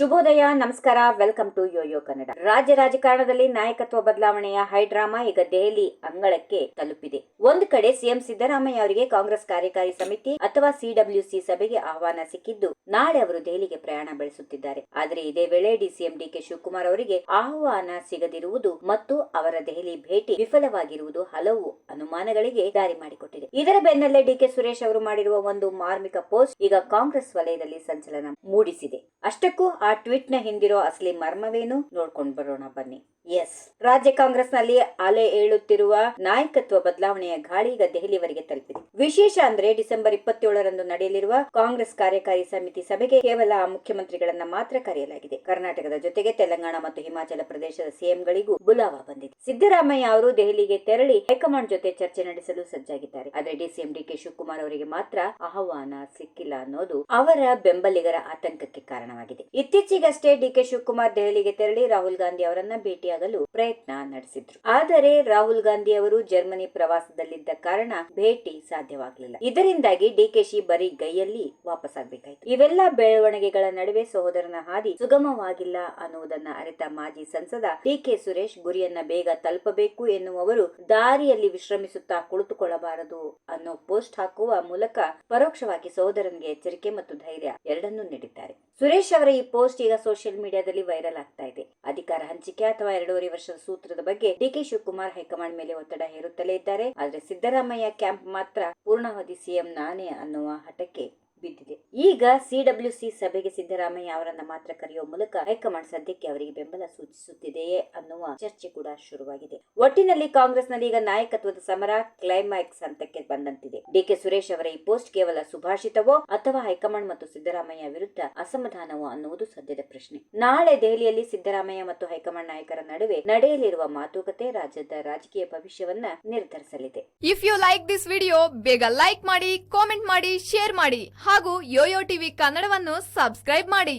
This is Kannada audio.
ಶುಭೋದಯ, ನಮಸ್ಕಾರ, ವೆಲ್ಕಮ್ ಟು ಯೋಯೋ ಕನ್ನಡ. ರಾಜ್ಯ ರಾಜಕಾರಣದಲ್ಲಿ ನಾಯಕತ್ವ ಬದಲಾವಣೆಯ ಹೈಡ್ರಾಮಾ ಈಗ ದೆಹಲಿ ಅಂಗಳಕ್ಕೆ ತಲುಪಿದೆ. ಒಂದು ಕಡೆ ಸಿಎಂ ಸಿದ್ದರಾಮಯ್ಯ ಅವರಿಗೆ ಕಾಂಗ್ರೆಸ್ ಕಾರ್ಯಕಾರಿ ಸಮಿತಿ ಅಥವಾ ಸಿಡಬ್ಲ್ಯೂಸಿ ಸಭೆಗೆ ಆಹ್ವಾನ ಸಿಕ್ಕಿದ್ದು ನಾಳೆ ಅವರು ದೆಹಲಿಗೆ ಪ್ರಯಾಣ ಬೆಳೆಸುತ್ತಿದ್ದಾರೆ. ಆದರೆ ಇದೇ ವೇಳೆ ಡಿಸಿಎಂ ಡಿಕೆ ಶಿವಕುಮಾರ್ ಅವರಿಗೆ ಆಹ್ವಾನ ಸಿಗದಿರುವುದು ಮತ್ತು ಅವರ ದೆಹಲಿ ಭೇಟಿ ವಿಫಲವಾಗಿರುವುದು ಹಲವು ಅನುಮಾನಗಳಿಗೆ ದಾರಿ ಮಾಡಿಕೊಟ್ಟಿದೆ. ಇದರ ಬೆನ್ನಲ್ಲೇ ಡಿಕೆ ಸುರೇಶ್ ಅವರು ಮಾಡಿರುವ ಒಂದು ಮಾರ್ಮಿಕ ಪೋಸ್ಟ್ ಈಗ ಕಾಂಗ್ರೆಸ್ ವಲಯದಲ್ಲಿ ಸಂಚಲನ ಮೂಡಿಸಿದೆ. ಅಷ್ಟಕ್ಕೂ ಆ ಟ್ವೀಟ್ ನ ಹಿಂದಿರೋ ಅಸಲಿ ಮರ್ಮವೇನು ನೋಡ್ಕೊಂಡು ಬರೋಣ ಬನ್ನಿ. ಎಸ್, ರಾಜ್ಯ ಕಾಂಗ್ರೆಸ್ ನಲ್ಲಿ ಅಲೆ ಏಳುತ್ತಿರುವ ನಾಯಕತ್ವ ಬದಲಾವಣೆಯ ಗಾಳಿ ಈಗ ದೆಹಲಿವರೆಗೆ ತಲುಪಿದೆ. ವಿಶೇಷ ಅಂದ್ರೆ ಡಿಸೆಂಬರ್ 27ರಂದು ನಡೆಯಲಿರುವ ಕಾಂಗ್ರೆಸ್ ಕಾರ್ಯಕಾರಿ ಸಮಿತಿ ಸಭೆಗೆ ಕೇವಲ ಮುಖ್ಯಮಂತ್ರಿಗಳನ್ನ ಮಾತ್ರ ಕರೆಯಲಾಗಿದೆ. ಕರ್ನಾಟಕದ ಜೊತೆಗೆ ತೆಲಂಗಾಣ ಮತ್ತು ಹಿಮಾಚಲ ಪ್ರದೇಶದ ಸಿಎಂಗಳಿಗೂ ಬುಲಾವ ಬಂದಿದೆ. ಸಿದ್ದರಾಮಯ್ಯ ಅವರು ದೆಹಲಿಗೆ ತೆರಳಿ ಹೈಕಮಾಂಡ್ ಜೊತೆ ಚರ್ಚೆ ನಡೆಸಲು ಸಜ್ಜಾಗಿದ್ದಾರೆ. ಆದರೆ ಡಿಸಿಎಂ ಡಿಕೆ ಶಿವಕುಮಾರ್ ಅವರಿಗೆ ಮಾತ್ರ ಆಹ್ವಾನ ಸಿಕ್ಕಿಲ್ಲ ಅನ್ನೋದು ಅವರ ಬೆಂಬಲಿಗರ ಆತಂಕಕ್ಕೆ ಕಾರಣವಾಗಿದೆ. ಇತ್ತೀಚೆಗಷ್ಟೇ ಡಿಕೆ ಶಿವಕುಮಾರ್ ದೆಹಲಿಗೆ ತೆರಳಿ ರಾಹುಲ್ ಗಾಂಧಿ ಅವರನ್ನ ಭೇಟಿಯಾಗಲು ಪ್ರಯತ್ನ ನಡೆಸಿದ್ರು. ಆದರೆ ರಾಹುಲ್ ಗಾಂಧಿ ಅವರು ಜರ್ಮನಿ ಪ್ರವಾಸದಲ್ಲಿದ್ದ ಕಾರಣ ಭೇಟಿ ಸಾಧ್ಯವಾಗಲಿಲ್ಲ. ಇದರಿಂದಾಗಿ ಡಿಕೆಶಿ ಬರೀ ಗೈಯಲ್ಲಿ ವಾಪಸ್ ಆಗ್ಬೇಕಾಯ್ತು. ಇವೆಲ್ಲ ಬೆಳವಣಿಗೆಗಳ ನಡುವೆ ಸಹೋದರನ ಹಾದಿ ಸುಗಮವಾಗಿಲ್ಲ ಅನ್ನುವುದನ್ನ ಅರಿತ ಮಾಜಿ ಸಂಸದ ಡಿಕೆ ಸುರೇಶ್ ಗುರಿಯನ್ನ ಬೇಗ ತಲುಪಬೇಕು ಎನ್ನುವವರು ದಾರಿಯಲ್ಲಿ ವಿಶ್ರಮಿಸುತ್ತಾ ಕುಳಿತುಕೊಳ್ಳಬಾರದು ಅನ್ನೋ ಪೋಸ್ಟ್ ಹಾಕುವ ಮೂಲಕ ಪರೋಕ್ಷವಾಗಿ ಸಹೋದರನಿಗೆ ಎಚ್ಚರಿಕೆ ಮತ್ತು ಧೈರ್ಯ ಎರಡನ್ನೂ ನೀಡಿದ್ದಾರೆ. ಸುರೇಶ್ ಅವರ ಈ ಪೋಸ್ಟ್ ಈಗ ಸೋಷಿಯಲ್ ಮೀಡಿಯಾದಲ್ಲಿ ವೈರಲ್ ಆಗ್ತಾ ಇದೆ. ಅಧಿಕಾರ ಹಂಚಿಕೆ ಅಥವಾ 2.5 ವರ್ಷದ ಸೂತ್ರದ ಬಗ್ಗೆ ಡಿಕೆ ಶಿವಕುಮಾರ್ ಹೈಕಮಾಂಡ್ ಮೇಲೆ ಒತ್ತಡ ಹೇರುತ್ತಲೇ ಇದ್ದಾರೆ. ಆದ್ರೆ ಸಿದ್ದರಾಮಯ್ಯ ಕ್ಯಾಂಪ್ ಮಾತ್ರ ಪೂರ್ಣಾವಧಿ ಸಿಎಂ ನಾನೇ ಅನ್ನುವ ಹಠಕ್ಕೆ ಬಿದ್ದಿದೆ. ಈಗ ಸಿಡಬ್ಲ್ಯೂಸಿ ಸಭೆಗೆ ಸಿದ್ದರಾಮಯ್ಯ ಅವರನ್ನ ಮಾತ್ರ ಕರೆಯುವ ಮೂಲಕ ಹೈಕಮಾಂಡ್ ಸದ್ಯಕ್ಕೆ ಅವರಿಗೆ ಬೆಂಬಲ ಸೂಚಿಸುತ್ತಿದೆಯೇ ಅನ್ನುವ ಚರ್ಚೆ ಕೂಡ ಶುರುವಾಗಿದೆ. ಒಟ್ಟಿನಲ್ಲಿ ಕಾಂಗ್ರೆಸ್ನಲ್ಲಿ ಈಗ ನಾಯಕತ್ವದ ಸಮರ ಕ್ಲೈಮ್ಯಾಕ್ಸ್ ಹಂತಕ್ಕೆ ಬಂದಂತಿದೆ. ಡಿಕೆ ಸುರೇಶ್ ಅವರ ಈ ಪೋಸ್ಟ್ ಕೇವಲ ಸುಭಾಷಿತವೋ ಅಥವಾ ಹೈಕಮಾಂಡ್ ಮತ್ತು ಸಿದ್ದರಾಮಯ್ಯ ವಿರುದ್ಧ ಅಸಮಾಧಾನವೋ ಅನ್ನುವುದು ಸದ್ಯದ ಪ್ರಶ್ನೆ. ನಾಳೆ ದೆಹಲಿಯಲ್ಲಿ ಸಿದ್ದರಾಮಯ್ಯ ಮತ್ತು ಹೈಕಮಾಂಡ್ ನಾಯಕರ ನಡುವೆ ನಡೆಯಲಿರುವ ಮಾತುಕತೆ ರಾಜ್ಯದ ರಾಜಕೀಯ ಭವಿಷ್ಯವನ್ನ ನಿರ್ಧರಿಸಲಿದೆ. If you like this video, ಬೇಗ ಲೈಕ್ ಮಾಡಿ, ಕಾಮೆಂಟ್ ಮಾಡಿ, ಶೇರ್ ಮಾಡಿ ಹಾಗೂ ಯೋಯೋ ಟಿವಿ ಕನ್ನಡವನ್ನು ಸಬ್ಸ್ಕ್ರೈಬ್ ಮಾಡಿ.